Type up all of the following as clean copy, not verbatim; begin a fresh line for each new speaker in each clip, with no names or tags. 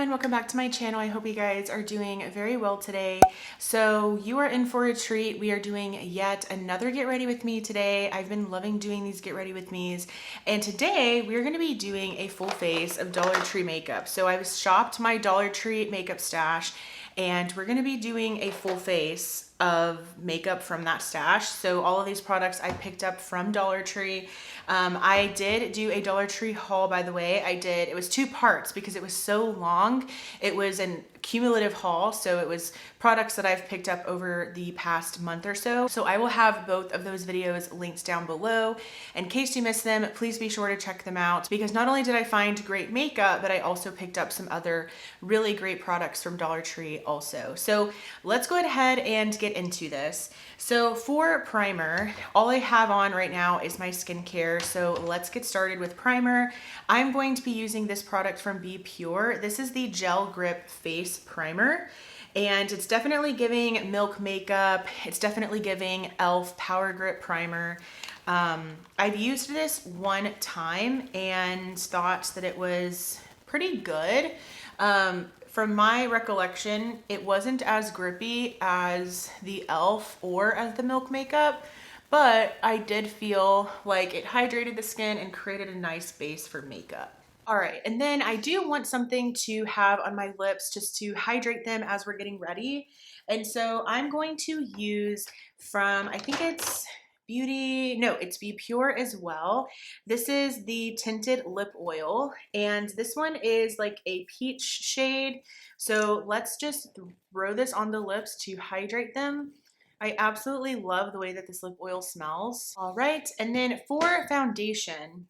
everyone, welcome back to my channel. I hope you guys are doing very well today. So you are in for a treat. We are doing yet another get ready with me today. I've been loving doing these get ready with me's, and today we're going to be doing a full face of Dollar Tree makeup. So I've shopped my Dollar Tree makeup stash, and we're going to be doing a full face of makeup from that stash. So all of these products I picked up from Dollar Tree. I did do a Dollar Tree haul, by the way. It was two parts because it was so long. It was an cumulative haul, so it was products that I've picked up over the past month or so. So I will have both of those videos linked down below. In case you missed them, please be sure to check them out, because not only did I find great makeup, but I also picked up some other really great products from Dollar Tree also. So let's go ahead and get into this. So for primer, all I have on right now is my skincare. So let's get started with primer. I'm going to be using this product from Be Pure. This is the Gel Grip Face Primer, and it's definitely giving Milk Makeup. It's definitely giving e.l.f. Power Grip Primer. I've used this one time and thought that it was pretty good. From my recollection, it wasn't as grippy as the e.l.f. or as the Milk Makeup, but I did feel like it hydrated the skin and created a nice base for makeup. All right, and then I do want something to have on my lips just to hydrate them as we're getting ready. And so I'm going to use from, I think it's it's Be Pure as well. This is the Tinted Lip Oil, and this one is like a peach shade. So let's just throw this on the lips to hydrate them. I absolutely love the way that this lip oil smells. All right, and then for foundation,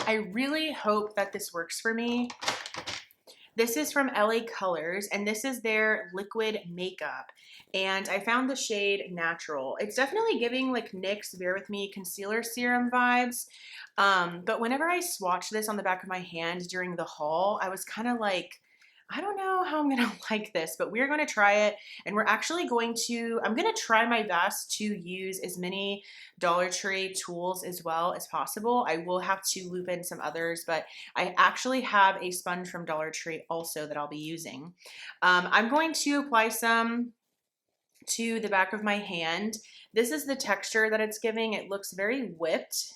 I really hope that this works for me. This is from LA Colors, and this is their liquid makeup. And I found the shade Natural. It's definitely giving like NYX Bear With Me concealer serum vibes. But whenever I swatched this on the back of my hand during the haul, I was kind of like, I don't know how I'm gonna like this, but we're gonna try it. And I'm gonna try my best to use as many Dollar Tree tools as well as possible. I will have to loop in some others, but I actually have a sponge from Dollar Tree also that I'll be using. I'm going to apply some to the back of my hand. This is the texture that it's giving. It looks very whipped.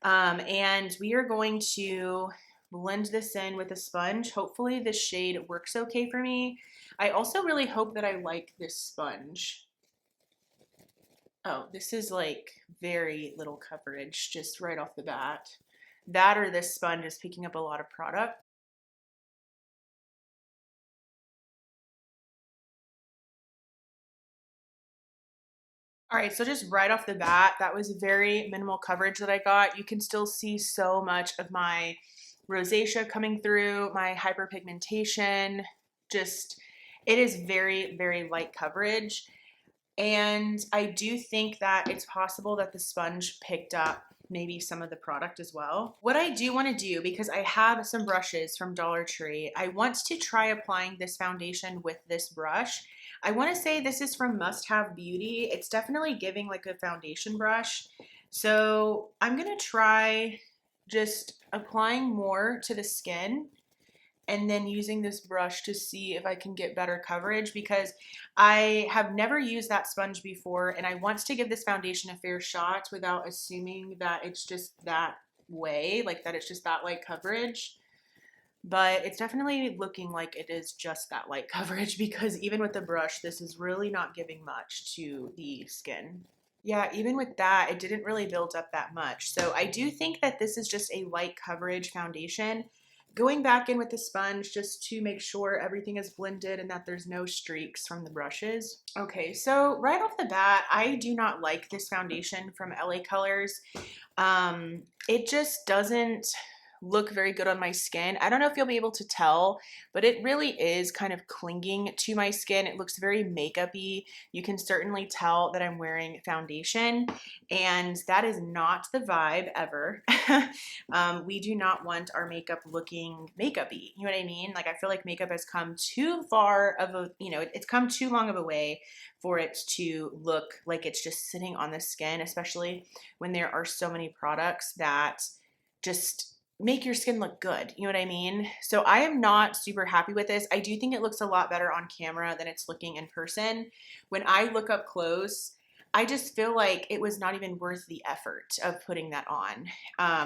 And we are going to blend this in with a sponge. Hopefully this shade works okay for me. I also really hope that I like this sponge. Oh, this is like very little coverage just right off the bat. That or this sponge is picking up a lot of product. All right, so just right off the bat, that was very minimal coverage that I got. You can still see so much of my rosacea coming through, my hyperpigmentation. Just, it is very, very light coverage. And I do think that it's possible that the sponge picked up maybe some of the product as well. What I do want to do, because I have some brushes from Dollar Tree, I want to try applying this foundation with this brush. I want to say this is from Must Have Beauty. It's definitely giving like a foundation brush. So I'm going to try just applying more to the skin and then using this brush to see if I can get better coverage, because I have never used that sponge before and I want to give this foundation a fair shot without assuming that it's just that way, like that it's just that light coverage. But it's definitely looking like it is just that light coverage, because even with the brush, this is really not giving much to the skin. Yeah, even with that, it didn't really build up that much. So I do think that this is just a light coverage foundation. Going back in with the sponge just to make sure everything is blended and that there's no streaks from the brushes. Okay, so right off the bat, I do not like this foundation from LA Colors. It just doesn't look very good on my skin. I don't know if you'll be able to tell, but it really is kind of clinging to my skin. It looks very makeup-y. You can certainly tell that I'm wearing foundation, and that is not the vibe ever. We do not want our makeup looking makeup-y. You know what I mean? Like, I feel like makeup has come too far of a, it's come too long of a way for it to look like it's just sitting on the skin, especially when there are so many products that just make your skin look good. You know what I mean? So I am not super happy with this. I do think it looks a lot better on camera than it's looking in person. When I look up close, I just feel like it was not even worth the effort of putting that on,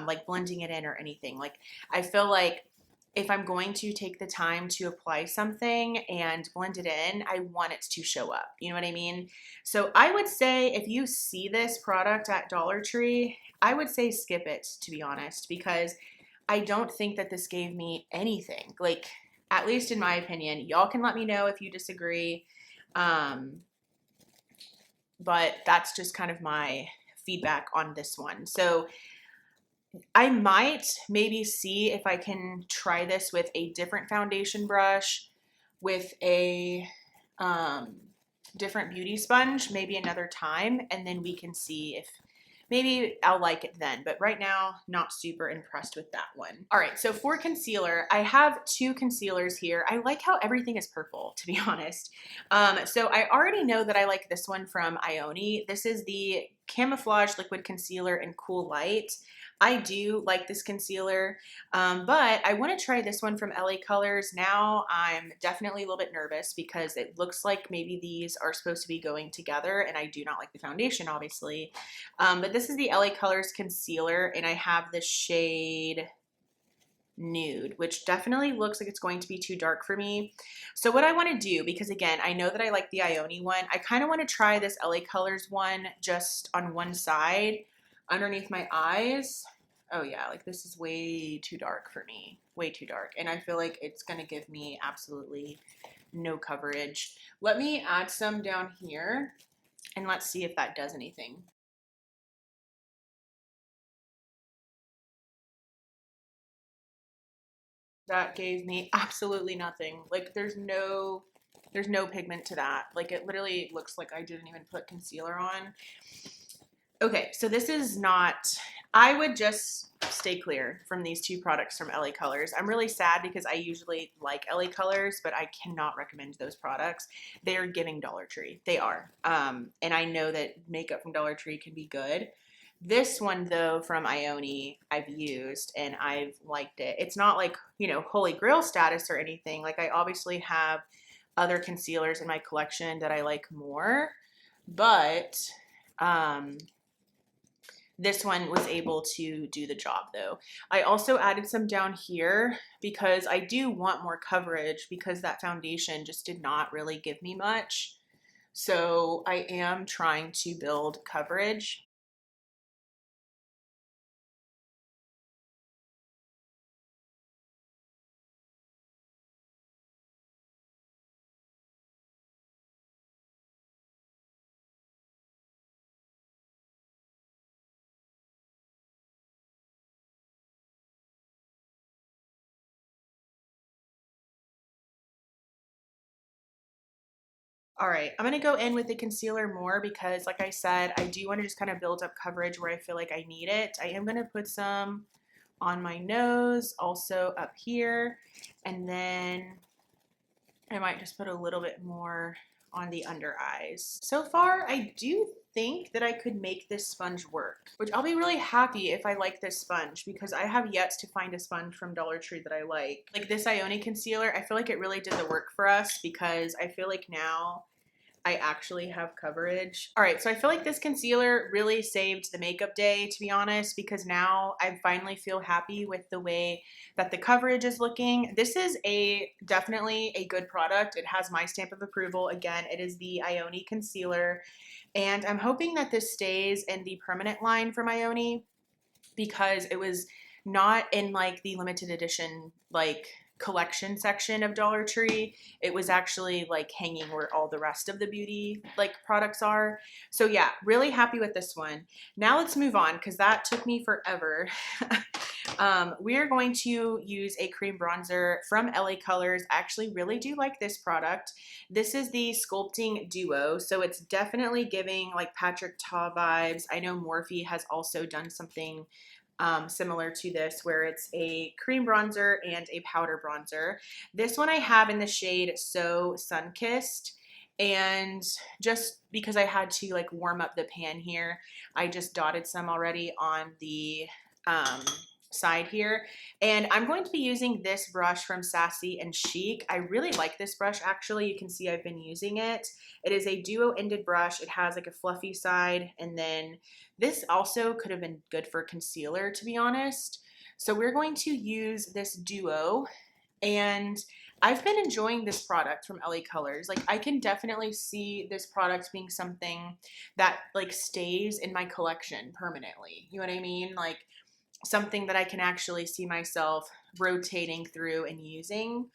like blending it in or anything. Like, I feel like if I'm going to take the time to apply something and blend it in, I want it to show up. You know what I mean? So I would say if you see this product at Dollar Tree, I would say skip it, to be honest, because I don't think that this gave me anything. Like, at least in my opinion. Y'all can let me know if you disagree. But that's just kind of my feedback on this one. So I might maybe see if I can try this with a different foundation brush, with a different beauty sponge, maybe another time, and then we can see if maybe I'll like it then. But right now, not super impressed with that one. All right, so for concealer, I have two concealers here. I like how everything is purple, to be honest. So I already know that I like this one from Ioni. This is the Camouflage Liquid Concealer in Cool Light. I do like this concealer, but I want to try this one from LA Colors. Now I'm definitely a little bit nervous because it looks like maybe these are supposed to be going together, and I do not like the foundation, obviously. But this is the LA Colors concealer, and I have the shade Nude, which definitely looks like it's going to be too dark for me. So what I want to do, because again, I know that I like the Ioni one, I kind of want to try this LA Colors one just on one side underneath my eyes. Oh yeah, like this is way too dark for me, way too dark. And I feel like it's gonna give me absolutely no coverage. Let me add some down here and let's see if that does anything. That gave me absolutely nothing. Like there's no pigment to that. Like it literally looks like I didn't even put concealer on. Okay, so this is not, I would just stay clear from these two products from LA Colors. I'm really sad because I usually like LA Colors, but I cannot recommend those products. They are giving Dollar Tree. They are. And I know that makeup from Dollar Tree can be good. This one, though, from Ioni, I've used and I've liked it. It's not like, you know, holy grail status or anything. Like, I obviously have other concealers in my collection that I like more, but this one was able to do the job though. I also added some down here because I do want more coverage because that foundation just did not really give me much. So I am trying to build coverage. All right, I'm gonna go in with the concealer more because like I said, I do wanna just kind of build up coverage where I feel like I need it. I am gonna put some on my nose, also up here, and then I might just put a little bit more on the under eyes. So far, I do think that I could make this sponge work, which I'll be really happy if I like this sponge because I have yet to find a sponge from Dollar Tree that I like. Like this Ioni concealer, I feel like it really did the work for us because I feel like now I actually have coverage. All right, so I feel like this concealer really saved the makeup day, to be honest, because now I finally feel happy with the way that the coverage is looking. This is definitely a good product. It has my stamp of approval. Again, it is the Ioni concealer, and I'm hoping that this stays in the permanent line from Ioni because it was not in like the limited edition like collection section of Dollar Tree. It was actually like hanging where all the rest of the beauty like products are. So yeah, really happy with this one. Now let's move on because that took me forever. We are going to use a cream bronzer from LA Colors. I actually really do like this product. This is the Sculpting Duo, so it's definitely giving like Patrick Ta vibes. I know Morphe has also done something similar to this where it's a cream bronzer and a powder bronzer. This one I have in the shade So Sunkissed, and just because I had to like warm up the pan here, I just dotted some already on the side here. And I'm going to be using this brush from Sassy and Chic. I really like this brush actually. You can see I've been using it. It is a duo ended brush. It has like a fluffy side, and then this also could have been good for concealer, to be honest. So we're going to use this duo, and I've been enjoying this product from LA Colors. Like, I can definitely see this product being something that like stays in my collection permanently. You know what I mean? Like something that I can actually see myself rotating through and using,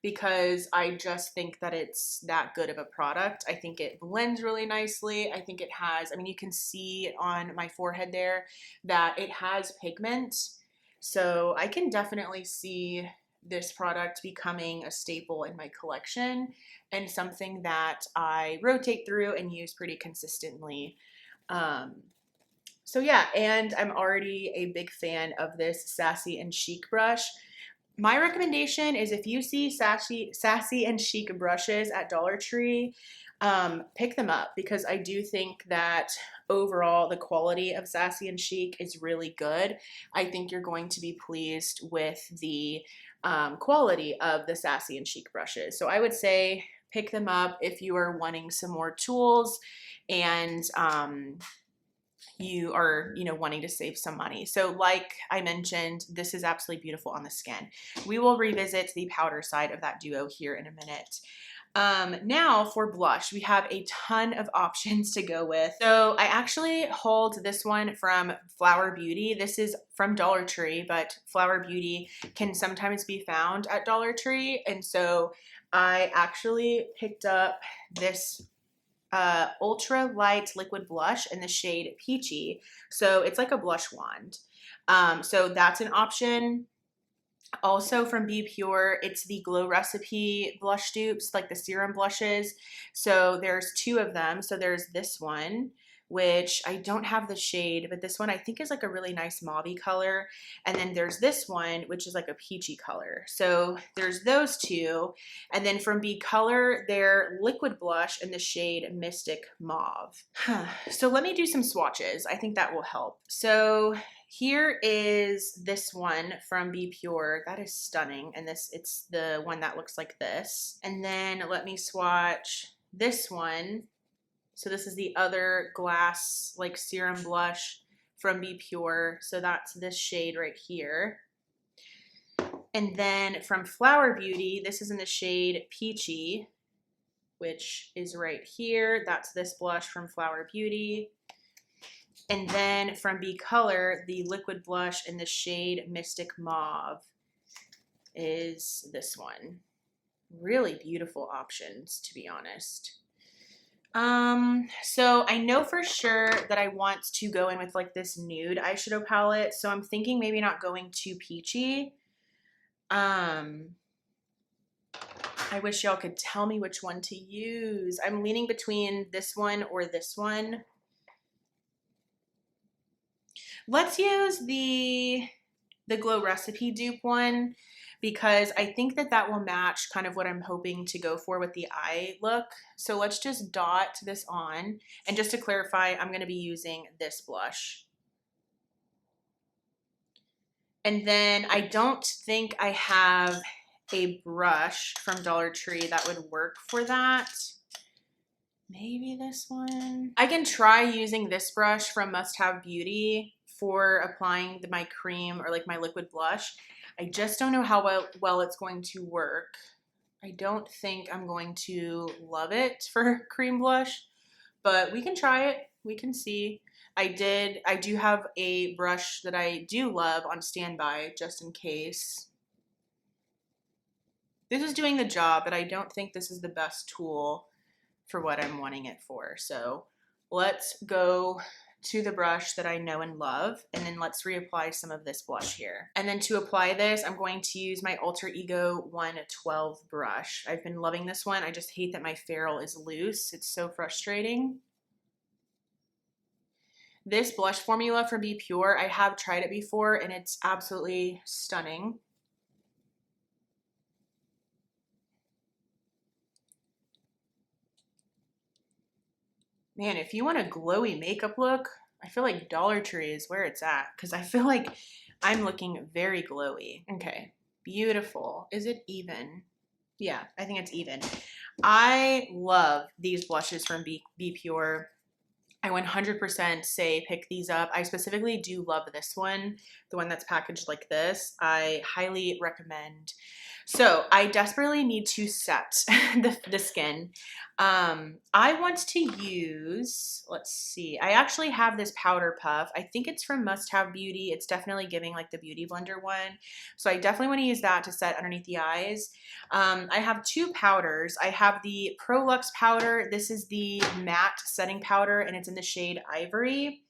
because I just think that it's that good of a product. I think it blends really nicely. I think it has, I mean, you can see on my forehead there that it has pigment. So I can definitely see this product becoming a staple in my collection and something that I rotate through and use pretty consistently. So yeah, and I'm already a big fan of this Sassy and Chic brush. My recommendation is if you see Sassy and Chic brushes at Dollar Tree, pick them up, because I do think that overall the quality of Sassy and Chic is really good. I think you're going to be pleased with the quality of the Sassy and Chic brushes. So I would say pick them up if you are wanting some more tools and you are, wanting to save some money. So like I mentioned, this is absolutely beautiful on the skin. We will revisit the powder side of that duo here in a minute. Now for blush, we have a ton of options to go with. So I actually hauled this one from Flower Beauty. This is from Dollar Tree, but Flower Beauty can sometimes be found at Dollar Tree. And so I actually picked up this ultra light liquid blush in the shade Peachy. So it's like a blush wand. So that's an option. Also from Be Pure, it's the Glow Recipe blush dupes, like the serum blushes. So there's two of them. So there's this one, which I don't have the shade, but this one I think is like a really nice mauve color. And then there's this one, which is like a peachy color. So there's those two. And then from Be Color, their liquid blush in the shade Mystic Mauve. So let me do some swatches. I think that will help. So here is this one from Be Pure. That is stunning. And it's the one that looks like this. And then let me swatch this one. So this is the other glass like serum blush from Be Pure. So that's this shade right here. And then from Flower Beauty, this is in the shade Peachy, which is right here. That's this blush from Flower Beauty. And then from Be Color, the liquid blush in the shade Mystic Mauve is this one. Really beautiful options, to be honest. So I know for sure that I want to go in with like this nude eyeshadow palette. So I'm thinking maybe not going too peachy. I wish y'all could tell me which one to use. I'm leaning between this one or this one. Let's use the Glow Recipe dupe one, because I think that that will match kind of what I'm hoping to go for with the eye look. So let's just dot this on. And just to clarify, I'm going to be using this blush. And then I don't think I have a brush from Dollar Tree that would work for that. Maybe this one. I can try using this brush from Must Have Beauty for applying my cream or like my liquid blush. I just don't know how well it's going to work. I don't think I'm going to love it for cream blush, but we can try it. We can see. I do have a brush that I do love on standby just in case. This is doing the job, but I don't think this is the best tool for what I'm wanting it for. So let's go to the brush that I know and love, and then let's reapply some of this blush here. And then to apply this, I'm going to use my Alter Ego 112 brush. I've been loving this one. I just hate that my ferrule is loose. It's so frustrating. This blush formula from Be Pure, I have tried it before and it's absolutely stunning. Man, if you want a glowy makeup look, I feel like Dollar Tree is where it's at, because I feel like I'm looking very glowy. Okay, beautiful. Is it even? Yeah, I think it's even. I love these blushes from Be Pure. I 100% say pick these up. I specifically do love this one, the one that's packaged like this. I highly recommend. So I desperately need to set the skin. I want to use, let's see, I actually have this powder puff. I think it's from Must Have Beauty. It's definitely giving like the Beauty Blender one. So I definitely want to use that to set underneath the eyes. I have two powders. I have the Pro Luxe powder. This is the matte setting powder and it's in the shade Ivory.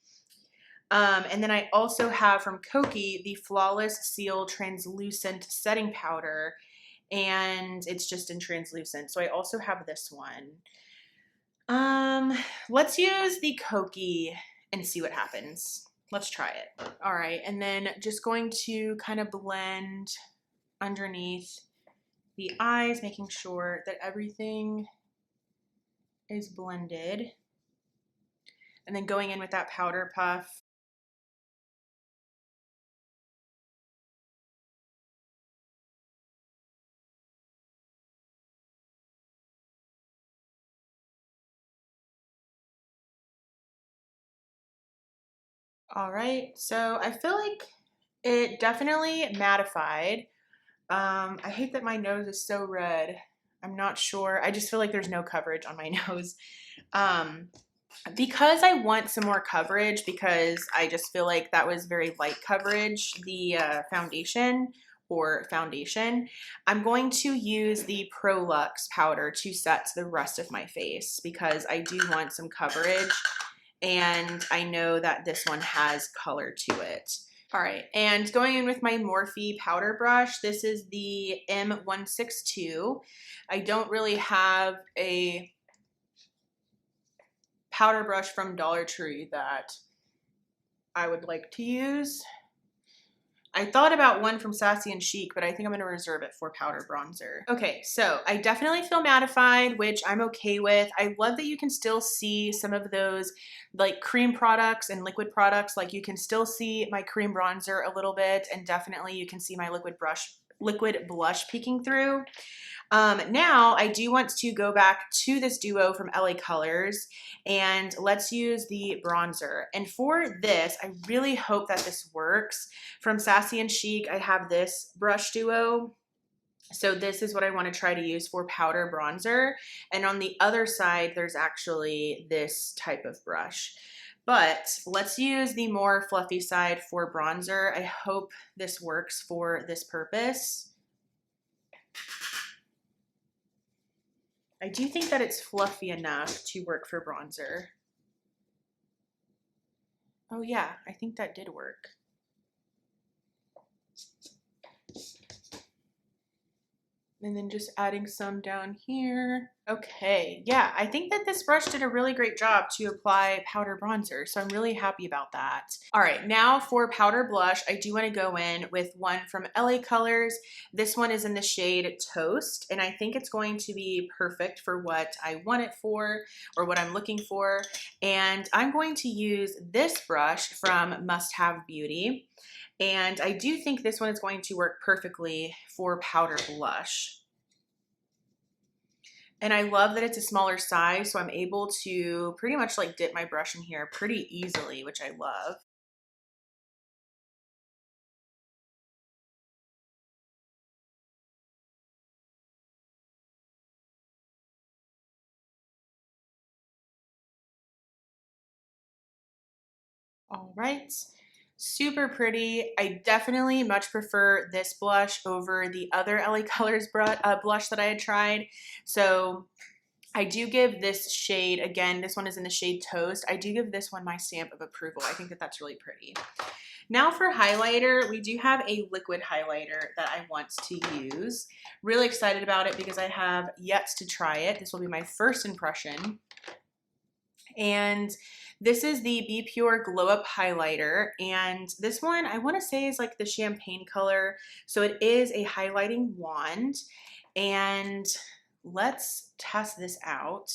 And then I also have from Kokie the Flawless Seal Translucent Setting Powder, and it's just in translucent. So I also have this one. Let's use the Kokie and see what happens. Let's try it. All right, and then just going to kind of blend underneath the eyes, making sure that everything is blended. And then going in with that powder puff. All right, so I feel like it definitely mattified. I hate that my nose is so red. I'm not sure. I just feel like there's no coverage on my nose. Um, because I want some more coverage, because I just feel like that was very light coverage, the foundation, I'm going to use the Pro Luxe powder to set the rest of my face because I do want some coverage and I know that this one has color to it. All right, and going in with my Morphe powder brush, this is the M162. I don't really have a powder brush from Dollar Tree that I would like to use. I thought about one from Sassy and Chic, but I think I'm going to reserve it for powder bronzer. Okay, so I definitely feel mattified, which I'm okay with. I love that you can still see some of those like cream products and liquid products. Like you can still see my cream bronzer a little bit, and definitely you can see my liquid blush peeking through. Now I do want to go back to this duo from LA Colors and let's use the bronzer. And for this, I really hope that this works. From Sassy and Chic, I have this brush duo. So this is what I want to try to use for powder bronzer. And on the other side, there's actually this type of brush. But let's use the more fluffy side for bronzer. I hope this works for this purpose. I do think that it's fluffy enough to work for bronzer. Oh yeah, I think that did work. And then just adding some down here. Okay, yeah, I think that this brush did a really great job to apply powder bronzer, so I'm really happy about that. All right, now for powder blush, I do want to go in with one from LA Colors. This one is in the shade Toast, and I think it's going to be perfect for what I want it for, or what I'm looking for. And I'm going to use this brush from Must Have Beauty. And I do think this one is going to work perfectly for powder blush. And I love that it's a smaller size, so I'm able to pretty much like dip my brush in here pretty easily, which I love. All right. Super pretty. I definitely much prefer this blush over the other LA Colors blush that I had tried. So I do give this shade, again, this one is in the shade Toast. I do give this one my stamp of approval. I think that that's really pretty. Now for highlighter, we do have a liquid highlighter that I want to use. Really excited about it because I have yet to try it. This will be my first impression. And this is the Be Pure Glow Up Highlighter, and this one I want to say is like the champagne color, so it is a highlighting wand, and let's test this out.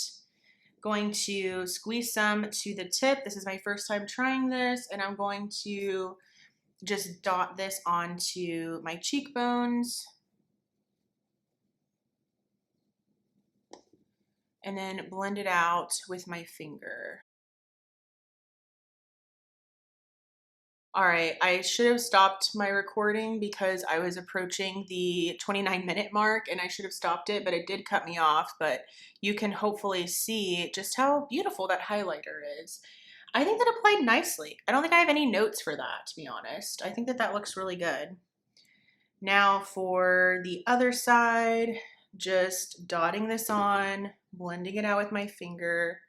Going to squeeze some to the tip. This is my first time trying this, and I'm going to just dot this onto my cheekbones. And then blend it out with my finger. All right, I should have stopped my recording because I was approaching the 29-minute mark and I should have stopped it, but it did cut me off. But you can hopefully see just how beautiful that highlighter is. I think that applied nicely. I don't think I have any notes for that, to be honest. I think that that looks really good. Now for the other side, just dotting this on, blending it out with my finger.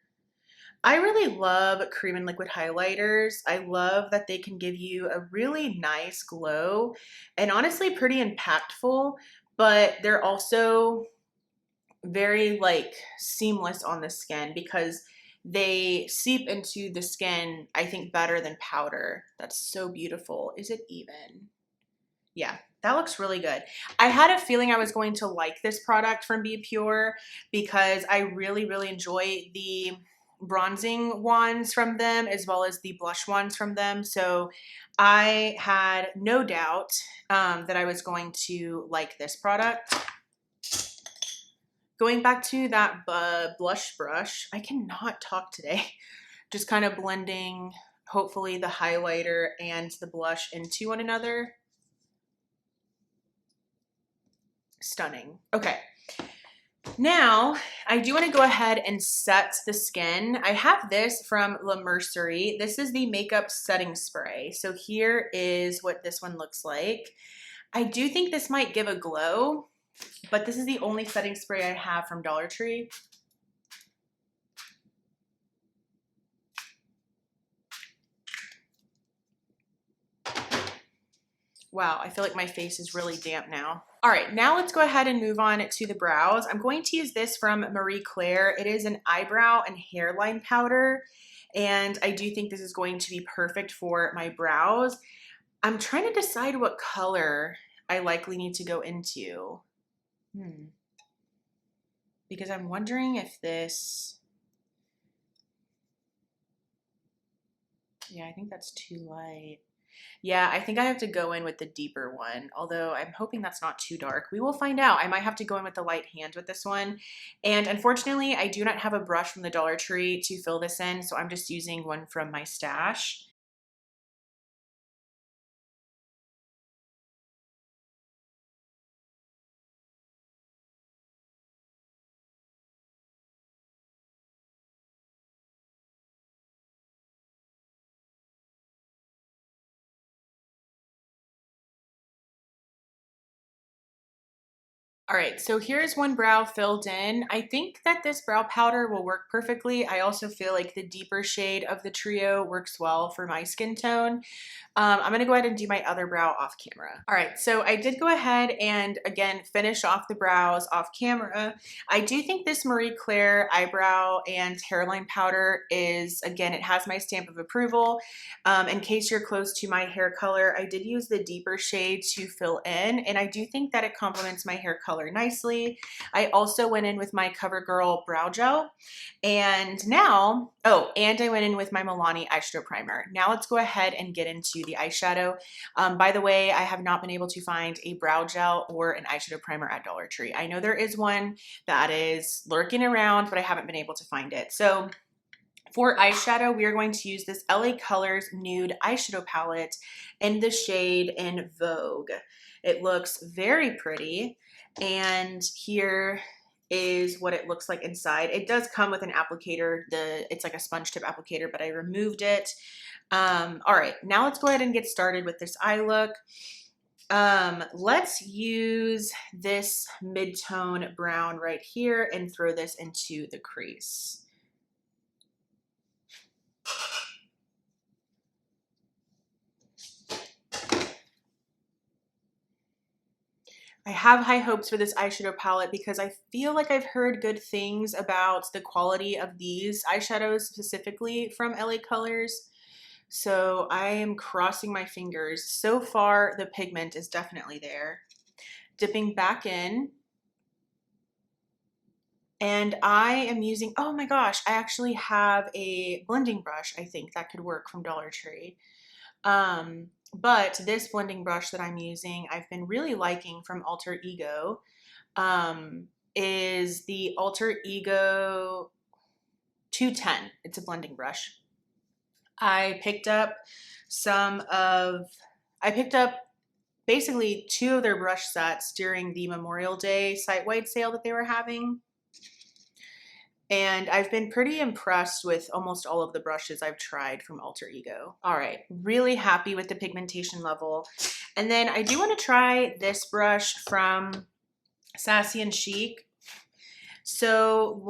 I really love cream and liquid highlighters. I love that they can give you a really nice glow and honestly pretty impactful, but they're also very like seamless on the skin because they seep into the skin, I think, better than powder. That's so beautiful. Is it even? Yeah, that looks really good. I had a feeling I was going to like this product from Be Pure because I really, really enjoy the bronzing wands from them as well as the blush wands from them. So I had no doubt that I was going to like this product. Going back to that blush brush, I cannot talk today. Just kind of blending, hopefully, the highlighter and the blush into one another. Stunning. Okay. Now, I do want to go ahead and set the skin. I have this from La Mercerie. This is the makeup setting spray. So here is what this one looks like. I do think this might give a glow, but this is the only setting spray I have from Dollar Tree. Wow, I feel like my face is really damp now. All right, now let's go ahead and move on to the brows. I'm going to use this from Marie Claire. It is an eyebrow and hairline powder, and I do think this is going to be perfect for my brows. I'm trying to decide what color I likely need to go into. Because I'm wondering if this... Yeah, I think that's too light. Yeah, I think I have to go in with the deeper one, although I'm hoping that's not too dark. We will find out. I might have to go in with the light hand with this one. And unfortunately, I do not have a brush from the Dollar Tree to fill this in, so I'm just using one from my stash. All right, so here's one brow filled in. I think that this brow powder will work perfectly. I also feel like the deeper shade of the trio works well for my skin tone. I'm gonna go ahead and do my other brow off camera. All right, so I did go ahead and again finish off the brows off camera. I do think this Marie Claire eyebrow and hairline powder is, again, it has my stamp of approval. In case you're close to my hair color, I did use the deeper shade to fill in, and I do think that it complements my hair color nicely. I also went in with my CoverGirl brow gel, and now, and I went in with my Milani eyeshadow primer. Now let's go ahead and get into the eyeshadow. By the way, I have not been able to find a brow gel or an eyeshadow primer at Dollar Tree. I know there is one that is lurking around, but I haven't been able to find it. So for eyeshadow, we are going to use this LA Colors Nude Eyeshadow Palette in the shade in Vogue. It looks very pretty, and here is what it looks like inside. It does come with an applicator. It's like a sponge tip applicator, but I removed it. All right, now let's go ahead and get started with this eye look. Let's use this mid-tone brown right here and throw this into the crease. I have high hopes for this eyeshadow palette because I feel like I've heard good things about the quality of these eyeshadows specifically from LA Colors. So I am crossing my fingers. So far, the pigment is definitely there. Dipping back in. And I am using, oh my gosh, I actually have a blending brush, I think, that could work from Dollar Tree. But this blending brush that I'm using, I've been really liking from Alter Ego, is the Alter Ego 210. It's a blending brush. I picked up basically 2 of their brush sets during the Memorial Day site-wide sale that they were having. And I've been pretty impressed with almost all of the brushes I've tried from Alter Ego. All right, really happy with the pigmentation level. And then I do want to try this brush from Sassy and Chic. So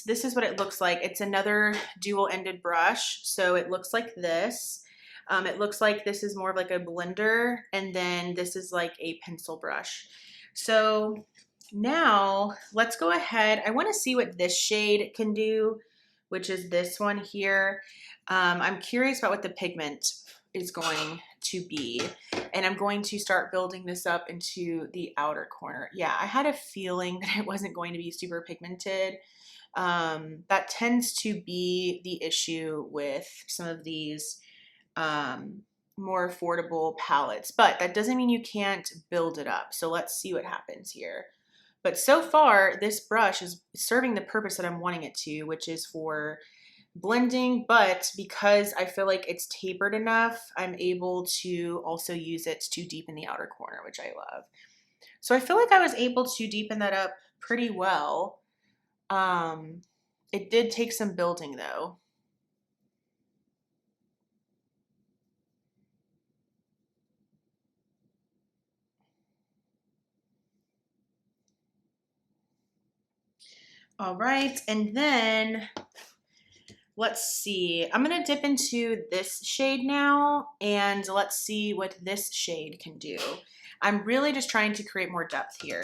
this is what it looks like. It's another dual-ended brush. So it looks like this. It looks like this is more of like a blender, and then this is like a pencil brush. So now let's go ahead. I want to see what this shade can do, which is this one here. I'm curious about what the pigment is going to be, and I'm going to start building this up into the outer corner. Yeah, I had a feeling that it wasn't going to be super pigmented. That tends to be the issue with some of these more affordable palettes, but that doesn't mean you can't build it up. So let's see what happens here. But so far, this brush is serving the purpose that I'm wanting it to, which is for blending, but because I feel like it's tapered enough, I'm able to also use it to deepen the outer corner, which I love. So I feel like I was able to deepen that up pretty well. It did take some building though. All right, and then let's see. I'm gonna dip into this shade now, and let's see what this shade can do. I'm really just trying to create more depth here.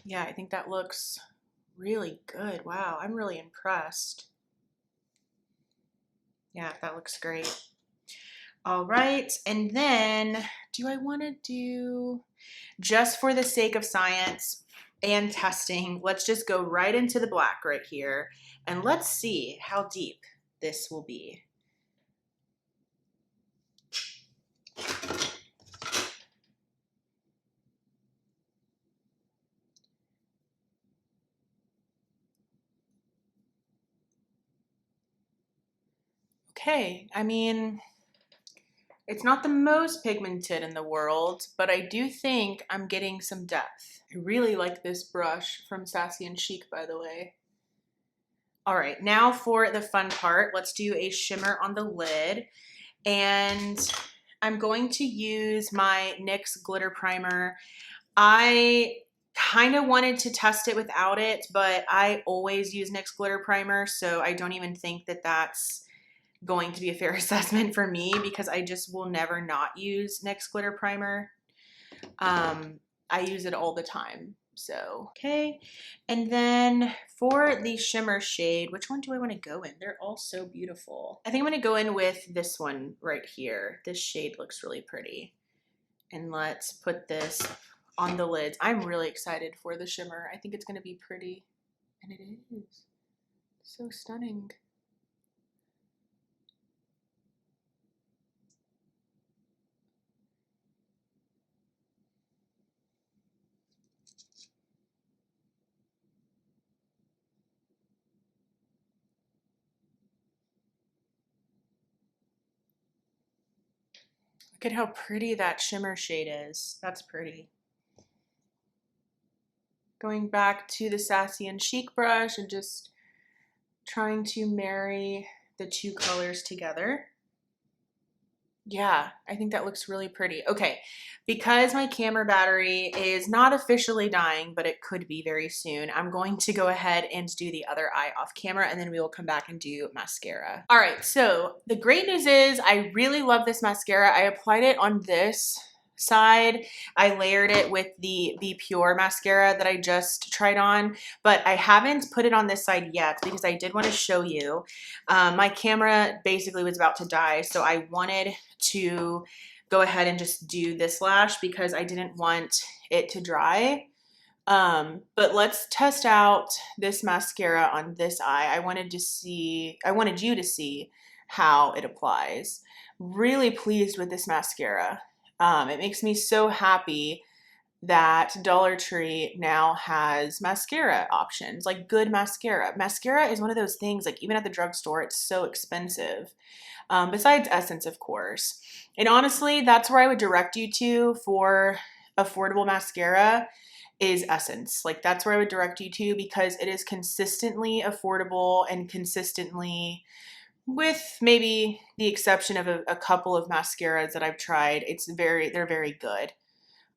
Yeah, I think that looks really good. Wow, I'm really impressed. Yeah, that looks great. All right, and then do I want to do, just for the sake of science and testing, let's just go right into the black right here, and let's see how deep this will be. Okay, I mean, it's not the most pigmented in the world, but I do think I'm getting some depth. I really like this brush from Sassy and Chic, by the way. All right, now for the fun part, let's do a shimmer on the lid. And I'm going to use my NYX glitter primer. I kind of wanted to test it without it, but I always use NYX glitter primer, so I don't even think that that's going to be a fair assessment for me, because I just will never not use NYX glitter primer. I use it all the time. So, okay. And then for the shimmer shade, which one do I want to go in? They're all so beautiful. I think I'm going to go in with this one right here. This shade looks really pretty. And let's put this on the lids. I'm really excited for the shimmer. I think it's going to be pretty. And it is. So stunning. Look at how pretty that shimmer shade is. That's pretty. Going back to the Sassy and Chic brush and just trying to marry the 2 colors together. Yeah, I think that looks really pretty. Okay, because my camera battery is not officially dying, but it could be very soon, I'm going to go ahead and do the other eye off camera, and then we will come back and do mascara. All right, so the great news is I really love this mascara. I applied it on this side, I layered it with the Be Pure mascara that I just tried on, but I haven't put it on this side yet because I did want to show you. My camera basically was about to die, so I wanted to go ahead and just do this lash because I didn't want it to dry. But let's test out this mascara on this eye. I wanted you to see how it applies. Really pleased with this mascara. It makes me so happy that Dollar Tree now has mascara options, like good mascara. Mascara is one of those things, like even at the drugstore, it's so expensive. Besides Essence, of course. And honestly, that's where I would direct you to for affordable mascara is Essence. Like that's where I would direct you to because it is consistently affordable and consistently, with maybe the exception of a couple of mascaras that I've tried, they're very good.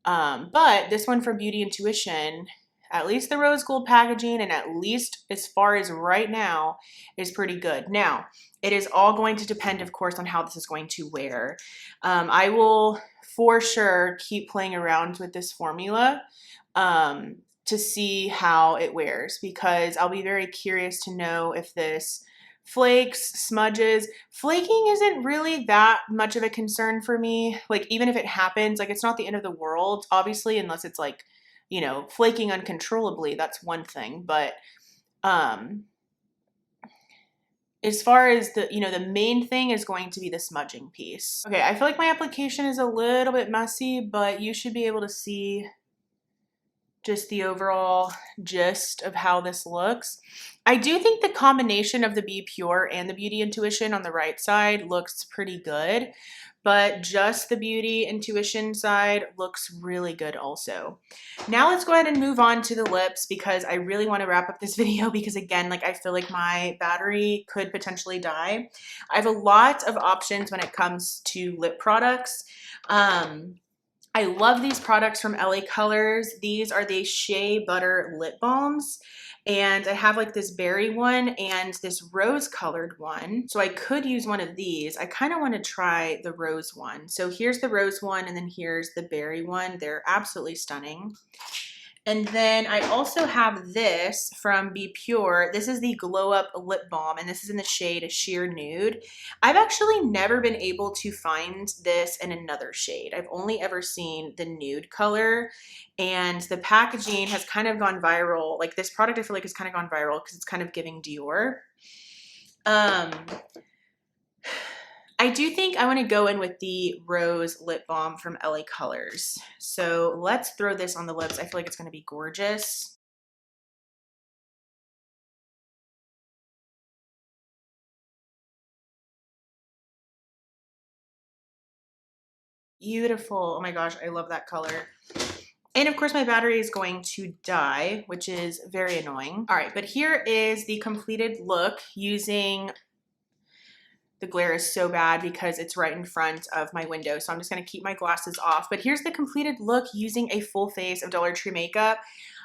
But this one from Beauty Intuition, at least the rose gold packaging and at least as far as right now is pretty good. Now, it is all going to depend, of course, on how this is going to wear. I will for sure keep playing around with this formula to see how it wears because I'll be very curious to know if this flakes, smudges. Flaking isn't really that much of a concern for me. Like even if it happens, like it's not the end of the world, obviously, unless it's like, you know, flaking uncontrollably, that's one thing. But as far as the, you know, the main thing is going to be the smudging piece. Okay, I feel like my application is a little bit messy, but you should be able to see just the overall gist of how this looks. I do think the combination of the Be Pure and the Beauty Intuition on the right side looks pretty good, but just the Beauty Intuition side looks really good also. Now let's go ahead and move on to the lips because I really want to wrap up this video because again, like I feel like my battery could potentially die. I have a lot of options when it comes to lip products. I love these products from LA Colors. These are the Shea Butter Lip Balms. And I have like this berry one and this rose colored one. So I could use one of these. I kind of want to try the rose one. So here's the rose one and then here's the berry one. They're absolutely stunning. And then I also have this from Be Pure. This is the Glow Up Lip Balm, and this is in the shade Sheer Nude. I've actually never been able to find this in another shade. I've only ever seen the nude color, and the packaging has kind of gone viral. Like this product I feel like has kind of gone viral because it's kind of giving Dior. I do think I want to go in with the Rose Lip Balm from LA Colors. So let's throw this on the lips. I feel like it's going to be gorgeous. Beautiful. Oh my gosh, I love that color. And of course my battery is going to die, which is very annoying. All right, but here is the completed look using... The glare is so bad because it's right in front of my window, so I'm just going to keep my glasses off. But here's the completed look using a full face of Dollar Tree makeup.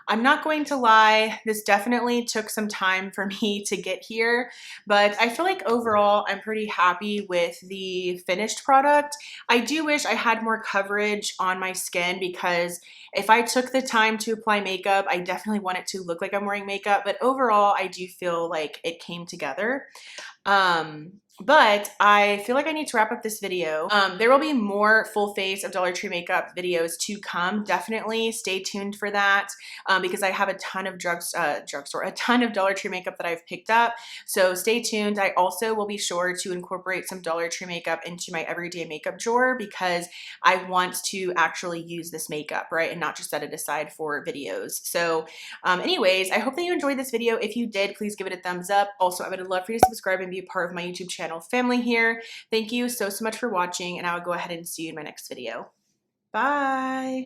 I'm not going to lie, this definitely took some time for me to get here, but I feel like overall I'm pretty happy with the finished product. I do wish I had more coverage on my skin because if I took the time to apply makeup, I definitely want it to look like I'm wearing makeup, but overall I do feel like it came together. But I feel like I need to wrap up this video. There will be more full face of Dollar Tree makeup videos to come. Definitely stay tuned for that because I have a ton of a ton of Dollar Tree makeup that I've picked up. So stay tuned. I also will be sure to incorporate some Dollar Tree makeup into my everyday makeup drawer because I want to actually use this makeup, right? And not just set it aside for videos. So anyways, I hope that you enjoyed this video. If you did, please give it a thumbs up. Also, I would love for you to subscribe and be a part of my YouTube channel family here. Thank you so much for watching, and I will go ahead and see you in my next video. Bye.